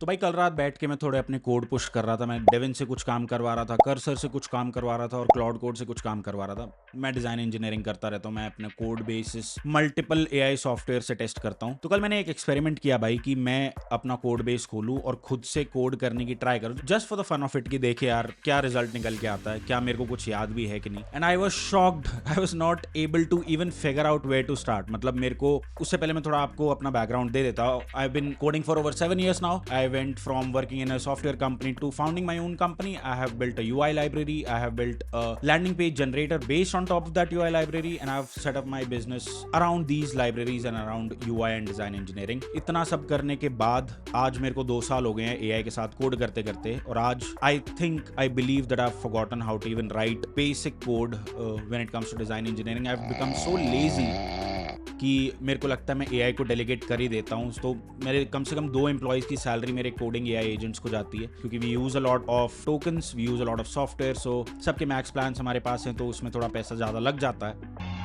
तो भाई कल रात बैठ के मैं थोड़े अपने कोड पुश कर रहा था। मैं डेविन से कुछ काम करवा रहा था, कर्सर से कुछ काम करवा रहा था और क्लाउड कोड से कुछ काम करवा रहा था। मैं डिजाइन इंजीनियरिंग करता रहता हूँ। मैं अपने code basis multiple AI software से टेस्ट करता हूँ। तो कल मैंने एक एक्सपेरिमेंट किया भाई कि मैं अपना कोड बेस खोलूँ और खुद से कोड करने की ट्राई करूँ, just for the fun of it, कि देखे यार क्या रिजल्ट निकल के आता है, क्या मेरे को कुछ याद भी है कि नहीं। And I was shocked, I was not able to even figure out where to start. मतलब मेरे को उससे पहले मैं थोड़ा आपको अपना बैकग्राउंड दे देता हूँ। I have been coding for over 7 years now. I went from working in a software company to founding my own company. I have built a UI library. I have built a landing page generator based on top of that UI library, and I've set up my business around these libraries and around UI and design engineering. इतना सब करने के बाद आज मेरे को 2 साल हो गए हैं AI के साथ कोड करते करते, और आज I think I believe that I've forgotten how to even write basic code when it comes to design engineering. I've become so lazy कि मेरे को लगता है मैं AI को डेलीगेट कर ही देता हूँ। तो मेरे कम से कम 2 एम्प्लॉयज़ की सैलरी मेरे कोडिंग AI एजेंट्स को जाती है, क्योंकि we use a lot of tokens, we use a lot of software. So सबके मैक्स प्लान्स हमारे पास हैं, तो उसमें थोड़ा पैसा ज़्यादा लग जाता है।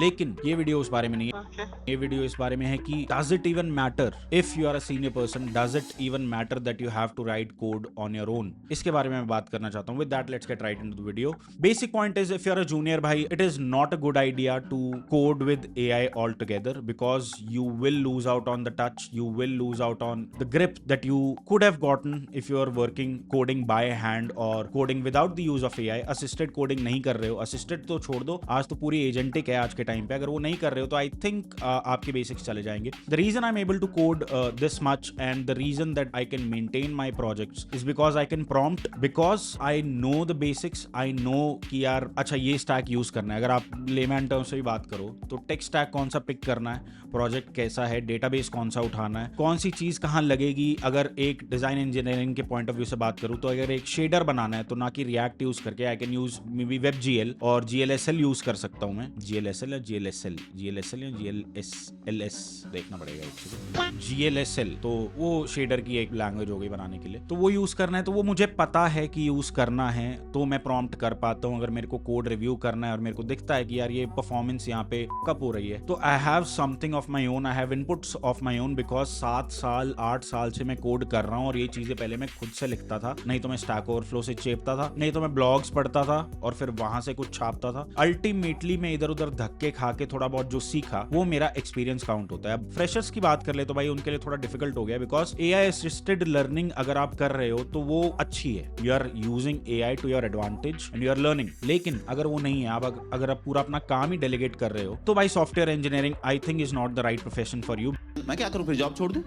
लेकिन ये वीडियो उस बारे में नहीं है। ये वीडियो इस बारे में है कि does it even matter if you are a senior person, does it even matter that you have to write code on your own. इसके बारे में मैं बात करना चाहता हूँ। With that let's get right into the video. Basic point is, if you are a junior भाई, it is not a good idea to code with AI all together, because you will lose out on the touch, you will lose out on the grip that you could have gotten if you are working coding by hand or coding without the use of AI। assisted coding नहीं कर रहे हो, assisted तो छोड़ दो, आज तो पूरी एजेंटिक है आज के टाइम पे। अगर वो नहीं कर रहे हो तो आई थिंक आपके बेसिक्स चले जाएंगे। The reason I am able to code this much and the reason that I can maintain my projects is because I can prompt, because I know the basics. I know कि यार अच्छा ये stack use करना है। अगर आप layman term से भी बात करो तो टेक स्टैक कौन सा पिक करना है, प्रोजेक्ट कैसा है, डेटाबेस कौन सा उठाना है, कौन सी चीज कहाँ लगेगी। अगर एक डिजाइन इंजीनियरिंग के पॉइंट ऑफ व्यू से बात करूँ तो अगर एक शेडर बनाना है तो ना कि रिएक्ट यूज करके I can use may be WebGL और GLSL यूज कर सकता हूँ मैं। GLSL या GLSL या GLSLS देखना पड़ेगा एक्चुअली। GLSL तो वो शेडर की एक लैंग्वेज हो गई बनाने के लिए, तो वो यूज करना है। तो वो मुझे पता है कि यूज करना है, तो मैं प्रॉम्प्ट कर पाता हूँ। अगर मेरे को कोड रिव्यू करना है और मेरे को दिखता है कि यार ये परफॉर्मेंस यहाँ पे कब हो रही है, तो I have something of my own, I have inputs of my own, because 7 साल 8 साल से मैं कोड कर रहा हूँ। और ये चीजें पहले मैं खुद से लिखता था, नहीं तो मैं स्टैक ओवरफ्लो से चेपता था, नहीं तो मैं ब्लॉग्स पढ़ता था और फिर वहां से कुछ छापता था। अल्टीमेटली मैं इधर उधर धक्के खा के थोड़ा बहुत जो सीखा वो मेरा एक्सपीरियंस काउंट होता है। अब फ्रेशर्स की बात कर ले तो भाई उनके लिए थोड़ा डिफिकल्ट हो गया, बिकॉज AI असिस्टेड लर्निंग अगर आप कर रहे हो तो वो अच्छी है, you are using AI to your advantage and you are learning. लेकिन अगर वो नहीं है, आप अगर आप पूरा अपना काम ही डेलीगेट कर रहे हो, तो भाई software engineering I think is not the right profession for you. मैं क्या करूं, फिर जॉब छोड़ दूं?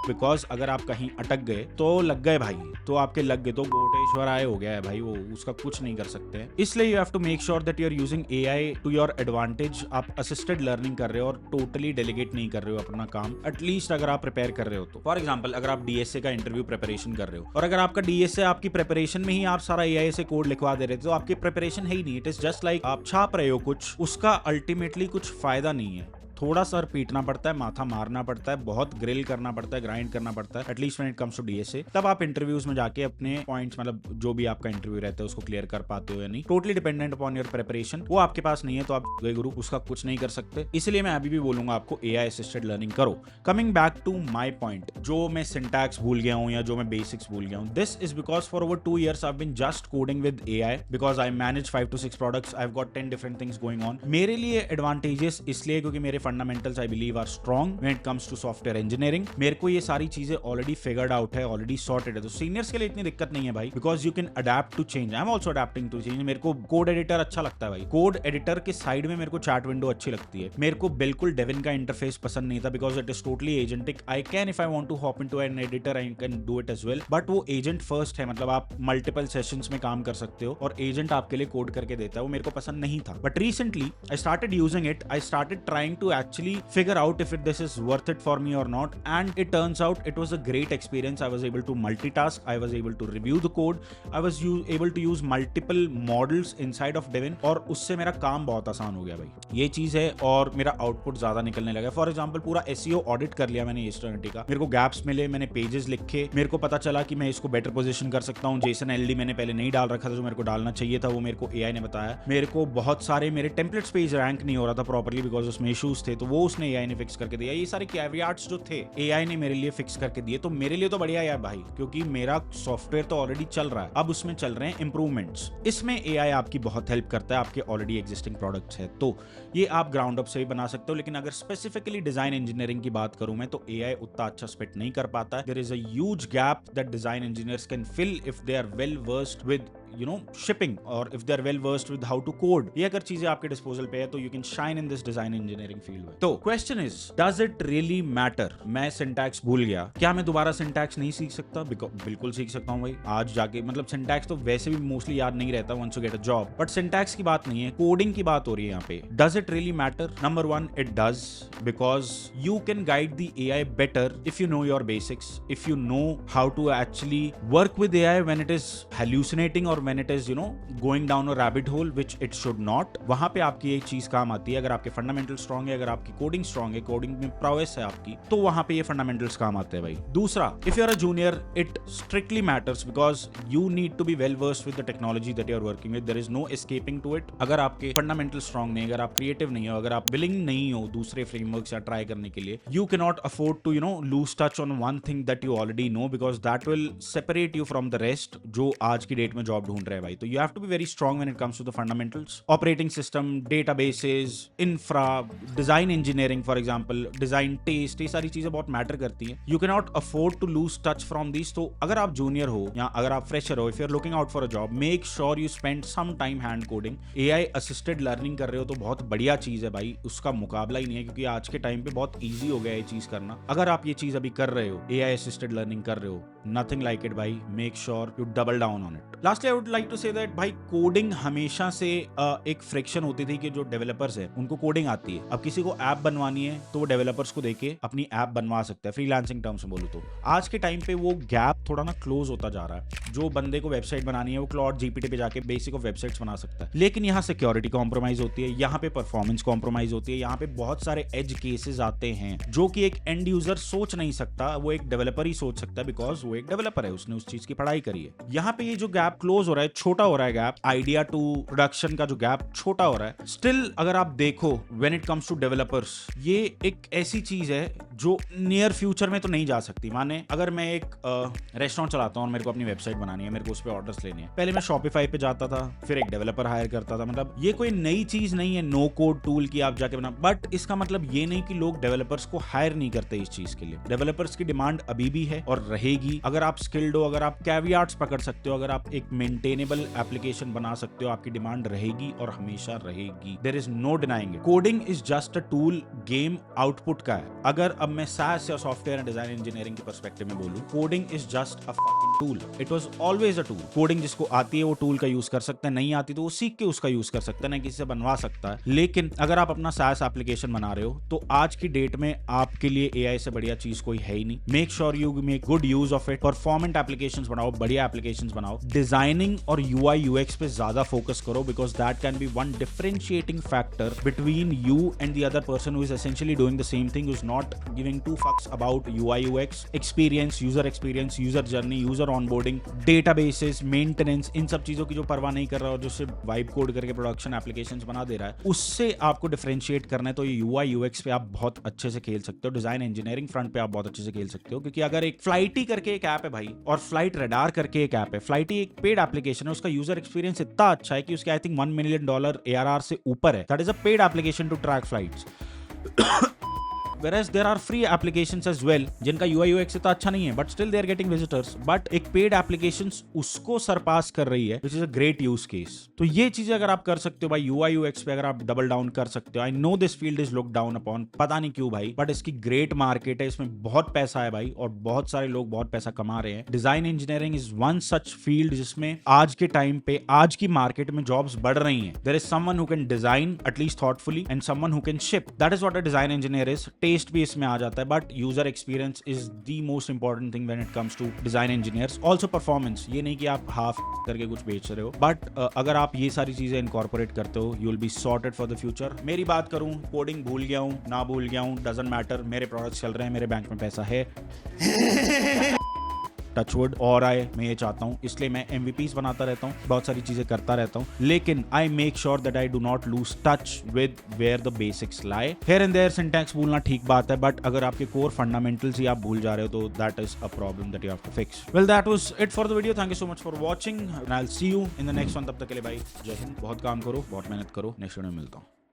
बिकॉज अगर आप कहीं अटक गए तो लग गए भाई, तो आपके लग गए तो गोटेश्वर आए हो गया है भाई, वो उसका कुछ नहीं कर सकते हैं। इसलिए you have to make sure that you are using AI to your advantage. आप असिस्टेड लर्निंग कर रहे हो और टोटली डेलीगेट नहीं कर रहे हो अपना काम। एटलीस्ट अगर आप प्रिपेयर कर रहे हो तो, फॉर एग्जाम्पल अगर आप DSA का इंटरव्यू प्रिपरेशन कर रहे हो और अगर आपका DSA आपकी प्रिपरेशन में ही आप सारा AI से कोड लिखवा दे रहे थे, तो आपकी प्रिपरेशन है ही नहीं। इट इज जस्ट लाइक आप छाप रहे हो कुछ, उसका अल्टीमेटली कुछ फायदा नहीं है। थोड़ा सर पीटना पड़ता है, माथा मारना पड़ता है, बहुत ग्रिल करना पड़ता है, ग्राइंड करना पड़ता है, at least when it comes to DSA। तब आप इंटरव्यूज में जाके अपने पॉइंट्स, मतलब जो भी आपका इंटरव्यू रहता है उसको क्लियर कर पाते हो या नहीं। Totally dependent upon your preparation. वो आपके पास नहीं है तो आप गए गुरु, उसका कुछ नहीं कर सकते। इसलिए मैं अभी भी बोलूंगा आपको AI असिस्टेड लर्निंग करो। Coming back to my point, जो मैं सिंटैक्स भूल गया हूँ या जो मैं बेसिक्स भूल गया हूँ, this is because for over 2 years I have been just coding with AI, because I manage 5 to 6 products, I have got 10 different things going on. मेरे लिए एडवांटेजेस इसलिए क्योंकि मेरे fundamentals I believe are strong when it comes to software engineering. मेरे को ये सारी चीजें ऑलरेडी फिगर्ड आउट है, ऑलरेडी सॉर्टेड है। तो सीनियर्स के लिए इतनी दिक्कत नहीं है भाई, because you can adapt to change. I am also adapting to change. मेरे को कोड एडिटर अच्छा लगता है भाई, कोड एडिटर के साइड में मेरे को चैट विंडो अच्छी लगती है। मेरे को बिल्कुल डेविन का इंटरफेस पसंद नहीं था, because it is totally agentic. I can, if I want to hop into an editor, I can do it as well, but वो एजेंट फर्स्ट है। मतलब आप मल्टीपल सेशंस में काम कर सकते हो और एजेंट आपके लिए कोड करके देता है, वो मेरे को पसंद नहीं था। But recently I started using it, I started trying to actually figure out if this is worth it for me or not, and it turns out it was a great experience. I was able to multitask, I was able to review the code, I was able to use multiple models inside of Devin, और उससे मेरा काम बहुत आसान हो गया भाई। ये चीज है, और मेरा आउटपुट ज्यादा निकलने लगा। फॉर एग्जांपल पूरा SEO ऑडिट कर लिया मैंने एस्टर्निटी का, मेरे को गैप्स मिले, मैंने पेजेस लिखे, मेरे को पता चला कि मैं इसको बेटर पोजीशन कर सकता हूँ। JSON LD मैंने पहले नहीं डाल रखा था, जो मेरे को डालना चाहिए था वो मेरे को AI ने बताया। मेरे को बहुत सारे मेरे टेम्पलेट्स पेज रैंक नहीं हो रहा था प्रॉपर्ली, बिकॉज उसमें इश्यूज थे तो वो उसने एआई ने फिक्स करके दिया। ये सारे कैवियाट्स जो थे एआई ने मेरे लिए फिक्स करके दिए, तो मेरे लिए तो बढ़िया यार भाई, क्योंकि मेरा सॉफ्टवेयर तो ऑलरेडी चल रहा है, अब उसमें चल रहे हैं इंप्रूवमेंट्स। इसमें एआई आपकी बहुत हेल्प करता है, आपके ऑलरेडी एग्जिस्टिंग प्रोडक्ट्स है तो ये आप ग्राउंड अप से भी बना सकते हो। लेकिन अगर स्पेसिफिकली डिजाइन इंजीनियरिंग की बात करूं मैं, तो एआई उतना अच्छा स्पिट नहीं कर पाता है। There is a huge gap that design engineers can fill if they are well versed with shipping, or if they're well versed with how to code। ये अगर चीजें आपके डिस्पोजल पे है तो you can shine in this design engineering field में। तो question is, does it really matter? मैं syntax भूल गया, क्या मैं दोबारा syntax नहीं सीख सकता? बिल्कुल सीख सकता हूँ भाई, आज जाके। मतलब syntax तो वैसे भी मोस्टली याद नहीं रहता once you get a job, but syntax की बात नहीं है, कोडिंग की बात हो रही है यहाँ पे। Does it really matter? Number one, it does, because you can guide the AI better if you know your basics, if you know how to actually work with AI when it is hallucinating or when it is going down a rabbit hole which it should not। वहां पे आपकी एक चीज काम आती है, अगर आपके फंडामेंटल स्ट्रांग है, अगर आपकी कोडिंग स्ट्रांग है, कोडिंग में प्रोग्रेस है आपकी, तो वहां पे ये फंडामेंटल्स काम आते हैं भाई। दूसरा, if you are a junior it strictly matters because you need to be well versed with the technology that you are working with, there is no escaping to it. अगर आपके फंडामेंटल स्ट्रांग नहीं, अगर आप creative नहीं हो, अगर आप willing नहीं हो दूसरे फ्रेमवर्क्स या ट्राई करने के लिए, you can not afford to lose touch on one thing that you already know, because that will separate you from the rest जो आज की डेट में जॉब ढूंढ रहे हैं भाई। तो you have to be very strong when it comes to the fundamentals, operating system, databases, infra, design engineering for example, design taste, ये सारी चीजें बहुत मैटर करती हैं। You cannot afford to lose touch from these। तो अगर आप junior हो या अगर आप फ्रेशर हो, if you're looking out for a job, make sure you spend some time hand coding। AI assisted learning कर रहे हो तो बहुत बढ़िया चीज है भाई, उसका मुकाबला ही नहीं है, क्योंकि आज के टाइम पे बहुत ईजी हो गया ये चीज करना। अगर आप ये चीज अभी कर रहे हो, AI assisted learning कर रहे हो, nothing like it भाई, make sure you double down on it। Lastly, I would like to say that भाई कोडिंग हमेशा से एक फ्रिक्शन होती थी कि जो डेवलपर्स है उनको कोडिंग आती है। अब किसी को ऐप बनवानी है तो वो डेवलपर्स को देके अपनी ऐप बनवा सकता है, फ्रीलांसिंग टर्म्स में बोलूं तो। आज के टाइम पे वो गैप थोड़ा ना क्लोज होता जा रहा है। जो बंदे को वेबसाइट बनानी है वो क्लॉड जीपीटी पे जाके बेसिक ऑफ वेबसाइट्स बना सकता है, लेकिन यहाँ सिक्योरिटी कॉम्प्रोमाइज होती है, यहाँ पे परफॉर्मेंस कॉम्प्रोमाइज होती है, यहाँ पे बहुत सारे एज केसेस आते हैं जो कि एक एंड यूजर सोच नहीं सकता, वो एक डेवलपर ही सोच सकता है, बिकॉज वो एक डेवलपर है, उसने उस चीज की पढ़ाई करी है। यहाँ पे ये जो गैप क्लोज हो रहा है, छोटा हो रहा है गैप, आइडिया टू प्रोडक्शन का जो गैप छोटा हो रहा है। स्टिल अगर आप देखो when it comes to developers, ये एक ऐसी चीज है जो नियर फ्यूचर में तो नहीं जा सकती। माने अगर मैं एक रेस्टोरेंट चलाता हूँ और मेरे को अपनी वेबसाइट बनानी है, मेरे को उस पर ऑर्डर्स लेने हैं, पहले मैं शॉपिफाई पे जाता था, फिर एक डेवलपर हायर करता था। मतलब ये कोई नई चीज नहीं है, नो कोड टूल की आप जाके बना, बट इसका मतलब ये नहीं कि लोग डेवलपर्स को हायर नहीं करते इस चीज के लिए। डेवलपर्स की डिमांड अभी भी है और रहेगी। अगर आप स्किल्ड हो, अगर आप कैवियाट्स पकड़ सकते हो, अगर आप एक मेंटेनेबल एप्लीकेशन बना सकते हो, आपकी डिमांड रहेगी और हमेशा रहेगी। There is no denying it. Coding is just a tool, game output का है। अगर अब मैं SaaS या सॉफ्टवेयर एंड डिजाइन इंजीनियरिंग के पर्सपेक्टिव में बोलूं, coding is just a fucking tool. It was always a tool. Coding जिसको आती है वो टूल का यूज कर सकता है, नहीं आती तो वो सीख के उसका यूज कर सकता है, ना किसी से बनवा सकता है। लेकिन अगर आप अपना SaaS एप्लीकेशन बना रहे हो तो आज की डेट में आपके लिए AI से बढ़िया चीज कोई है ही नहीं। Make sure you make good use of it. Performant applications बनाओ, बढ़िया एप्लीकेशंस बनाओ। डिजाइनिंग और UI UX पे ज्यादा फोकस करो, because that can be one differentiating factor between you and the other person who is essentially doing the same thing, is not giving two fucks about UI UX experience, user journey, user onboarding, databases, maintenance, इन सब चीजों की जो परवाह नहीं कर रहा और जो सिर्फ वाइब कोड करके प्रोडक्शन एप्लीकेशंस बना दे रहा है, उससे आपको डिफरेंशिएट करना है। तो ये UI UX पे आप बहुत अच्छे से खेल सकते हो, डिजाइन इंजीनियरिंग फ्रंट पे आप बहुत अच्छे से खेल सकते हो। क्योंकि अगर एक फ्लाइटी करके एक ऐप है भाई, और फ्लाइट रडार करके एक ऐप है, फ्लाइटी एक पेड एप्लीकेशन है, उसका यूजर एक्सपीरियंस इतना अच्छा है कि उसके आई थिंक $1 मिलियन ARR से ऊपर है। That is a paid application to track flights. whereas there are free applications as well जिनका UI UX इतना अच्छा नहीं है, but still they are getting visitors, but एक paid applications उसको सरपास कर रही है, which is a great use case। तो ये चीजें अगर आप कर सकते हो भाई, UI UX पे अगर आप डबल डाउन कर सकते हो। I know this field is looked down upon, पता नहीं क्यों भाई, but इसकी great market है, इसमें बहुत पैसा है भाई, और बहुत सारे लोग बहुत पैसा कमा रहे हैं। Design engineering is one such field जिसमें आज के टाइम पे, आज की मार्केट में जॉब्स बढ़ रही हैं। There is someone who can design at least thoughtfully and someone who can ship। That is what a design engineer is। Test भी इसमें आ जाता है, but user experience is the most important thing when it comes to design engineers. Also performance, ये नहीं कि आप half करके कुछ बेच रहे हो, बट अगर आप ये सारी चीजें इनकॉर्पोरेट करते हो, you will be sorted for the future. मेरी बात करूं, कोडिंग भूल गया हूं, ना भूल गया हूं, डजंट मैटर, मेरे प्रोडक्ट्स चल रहे हैं, मेरे बैंक में पैसा है। टचवुड और मैं ये चाहता हूँ, इसलिए मैं MVPs बनाता रहता हूँ, बहुत सारी चीजें करता रहता हूँ, लेकिन I make sure that I do not lose touch with where the basics lie. Here and there syntax भूलना ठीक बात है, बट अगर आपके कोर फंडामेंटल्स ही आप भूल जा रहे हो तो that is a problem that you have to fix. Well that was it for the video, thank you so much for watching and I will see you in the next one. तब तक के लिए भाई जय हिंद, बहुत काम करो, बहुत मेहनत करो, नेक्स्ट वीडियो में मिलता हूँ।